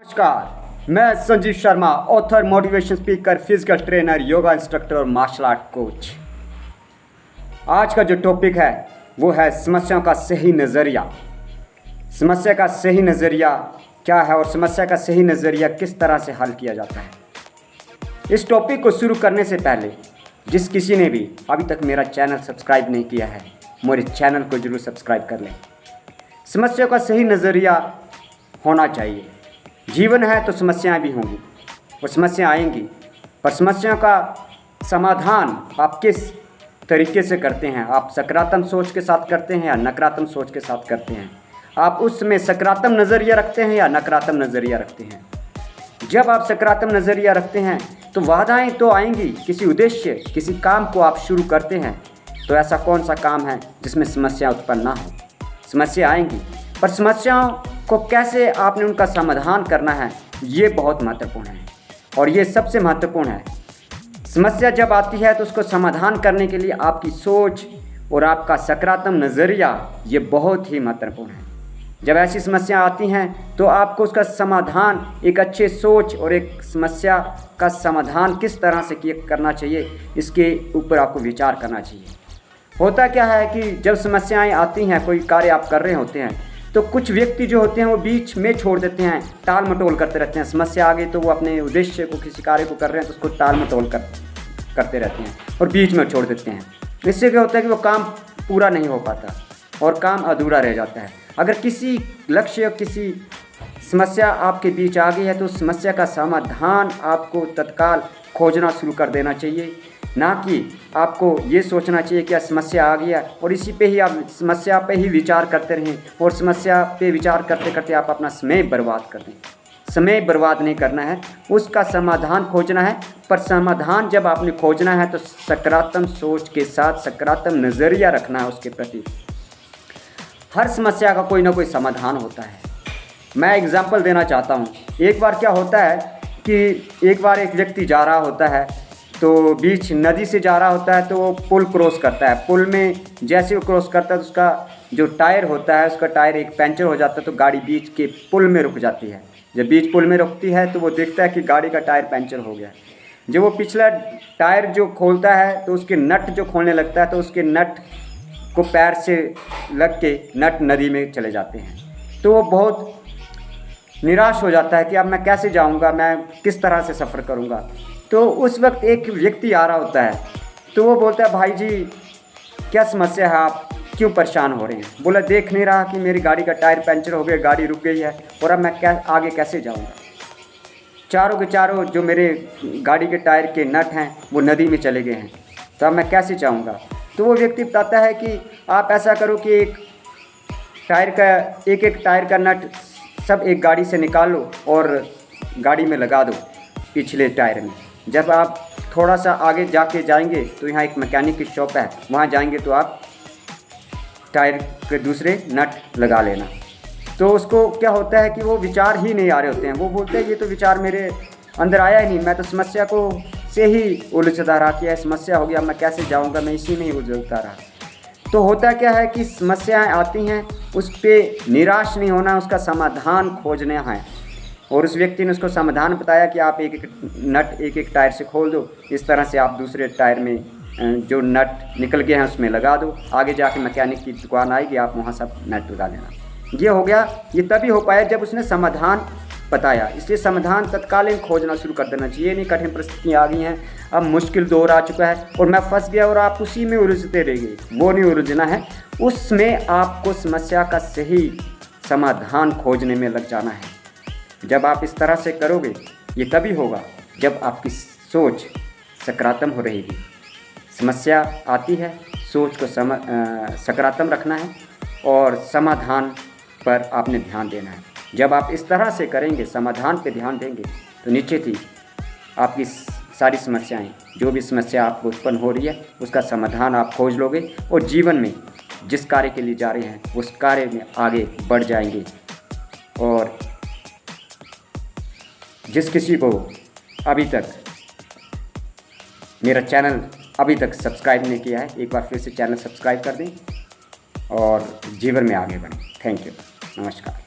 नमस्कार, मैं Sanjeev Sharma, author, motivation speaker, physical trainer, yoga instructor और मार्शल आर्ट कोच। आज का जो टॉपिक है वो है समस्याओं का सही नज़रिया। समस्या का सही नज़रिया क्या है और समस्या का सही नज़रिया किस तरह से हल किया जाता है। इस टॉपिक को शुरू करने से पहले जिस किसी ने भी अभी तक मेरा चैनल सब्सक्राइब नहीं किया है, मेरे चैनल को ज़रूर सब्सक्राइब कर लें। समस्या का सही नज़रिया होना चाहिए। जीवन है तो समस्याएं भी होंगी और समस्याएं आएंगी, पर समस्याओं का समाधान आप किस तरीके से करते हैं। आप सकारात्मक सोच के साथ करते हैं या नकारात्मक सोच के साथ करते हैं। आप उसमें सकारात्मक नज़रिया रखते हैं या नकारात्मक नज़रिया रखते हैं। जब आप सकारात्मक नज़रिया रखते हैं तो बाधाएं तो आएंगी। किसी उद्देश्य, किसी काम को आप शुरू करते हैं तो ऐसा कौन सा काम है जिसमें समस्या उत्पन्न ना हो। समस्या आएंगी, पर समस्याओं को कैसे आपने उनका समाधान करना है, ये बहुत महत्वपूर्ण है और ये सबसे महत्वपूर्ण है। समस्या जब आती है तो उसको समाधान करने के लिए आपकी सोच और आपका सकारात्मक नज़रिया ये बहुत ही महत्वपूर्ण है। जब ऐसी समस्या आती हैं तो आपको उसका समाधान एक अच्छे सोच और एक समस्या का समाधान किस तरह से करना चाहिए, इसके ऊपर आपको विचार करना चाहिए। होता क्या है कि जब समस्याएं आती हैं, कोई कार्य आप कर रहे होते हैं तो कुछ व्यक्ति जो होते हैं वो बीच में छोड़ देते हैं, टाल मटोल करते रहते हैं। समस्या आ गई तो वो अपने उद्देश्य को, किसी कार्य को कर रहे हैं तो उसको टाल मटोल करते रहते हैं और बीच में छोड़ देते हैं। इससे क्या होता है कि वो काम पूरा नहीं हो पाता और काम अधूरा रह जाता है। अगर किसी लक्ष्य, किसी समस्या आपके बीच आ गई है तो उस समस्या का समाधान आपको तत्काल खोजना शुरू कर देना चाहिए, ना कि आपको ये सोचना चाहिए कि समस्या आ गया और इसी पे ही आप समस्या पे ही विचार करते रहें और समस्या पे विचार करते करते आप अपना समय बर्बाद कर दें। समय बर्बाद नहीं करना है, उसका समाधान खोजना है। पर समाधान जब आपने खोजना है तो सकारात्मक सोच के साथ सकारात्मक नज़रिया रखना है उसके प्रति। हर समस्या का कोई ना कोई समाधान होता है। मैं एग्जाम्पल देना चाहता हूँ। एक बार क्या होता है कि एक बार एक व्यक्ति जा रहा होता है तो बीच नदी से जा रहा होता है तो वो पुल क्रॉस करता है। पुल में जैसे वो क्रॉस करता है तो उसका जो टायर होता है, उसका टायर एक पंचर हो जाता है तो गाड़ी बीच के पुल में रुक जाती है। जब बीच पुल में रुकती है तो वो देखता है कि गाड़ी का टायर पंचर हो गया। जब वो पिछला टायर जो खोलता है तो उसके नट जो खोलने लगता है तो उसके नट को पैर से लग के नट नदी में चले जाते हैं। तो वो बहुत निराश हो जाता है कि अब मैं कैसे जाऊँगा, मैं किस तरह से सफ़र करूँगा। तो उस वक्त एक व्यक्ति आ रहा होता है तो वो बोलता है, भाई जी क्या समस्या है, आप क्यों परेशान हो रहे हैं। बोला, देख नहीं रहा कि मेरी गाड़ी का टायर पंचर हो गया, गाड़ी रुक गई है और अब मैं आगे कैसे जाऊंगा। चारों के चारों जो मेरे गाड़ी के टायर के नट हैं वो नदी में चले गए हैं, तो अब मैं कैसे जाऊंगा। तो वो व्यक्ति बताता है कि आप ऐसा करो कि एक एक टायर का नट सब एक गाड़ी से निकाल लो और गाड़ी में लगा दो पिछले टायर में। जब आप थोड़ा सा आगे जाके जाएंगे तो यहाँ एक मैकेनिक की शॉप है, वहाँ जाएंगे तो आप टायर के दूसरे नट लगा लेना। तो उसको क्या होता है कि वो विचार ही नहीं आ रहे होते हैं। वो बोलते हैं ये तो विचार मेरे अंदर आया ही नहीं, मैं तो समस्या को से ही उलझता रहा कि समस्या हो गया, मैं कैसे जाऊँगा, मैं इसी में ही उलझता रहा। तो होता क्या है कि समस्याएँ आती हैं, उस पर निराश नहीं होना, उसका समाधान खोजना है। और उस व्यक्ति ने उसको समाधान बताया कि आप एक एक नट एक एक टायर से खोल दो, इस तरह से आप दूसरे टायर में जो नट निकल गए हैं उसमें लगा दो, आगे जाके मैकेनिक की दुकान आएगी, आप वहाँ सब नट लगा लेना। ये हो गया। ये तभी हो पाया जब उसने समाधान बताया। इसलिए समाधान तत्कालीन खोजना शुरू कर देना चाहिए। नहीं कठिन परिस्थितियाँ आ गई हैं, अब मुश्किल दौर आ चुका है और मैं फंस गया और आप उसी में उलझते रह गए, वो नहीं उलझना है। उसमें आपको समस्या का सही समाधान खोजने में लग जाना है। जब आप इस तरह से करोगे ये तभी होगा जब आपकी सोच सकारात्मक हो रहेगी। समस्या आती है, सोच को सकारात्मक रखना है और समाधान पर आपने ध्यान देना है। जब आप इस तरह से करेंगे, समाधान पे ध्यान देंगे, तो निश्चित ही आपकी सारी समस्याएं, जो भी समस्या आपको उत्पन्न हो रही है, उसका समाधान आप खोज लोगे और जीवन में जिस कार्य के लिए जा रहे हैं उस कार्य में आगे बढ़ जाएंगे। और जिस किसी को अभी तक मेरा चैनल अभी तक सब्सक्राइब नहीं किया है, एक बार फिर से चैनल सब्सक्राइब कर दें और जीवन में आगे बढ़ें। थैंक यू, नमस्कार।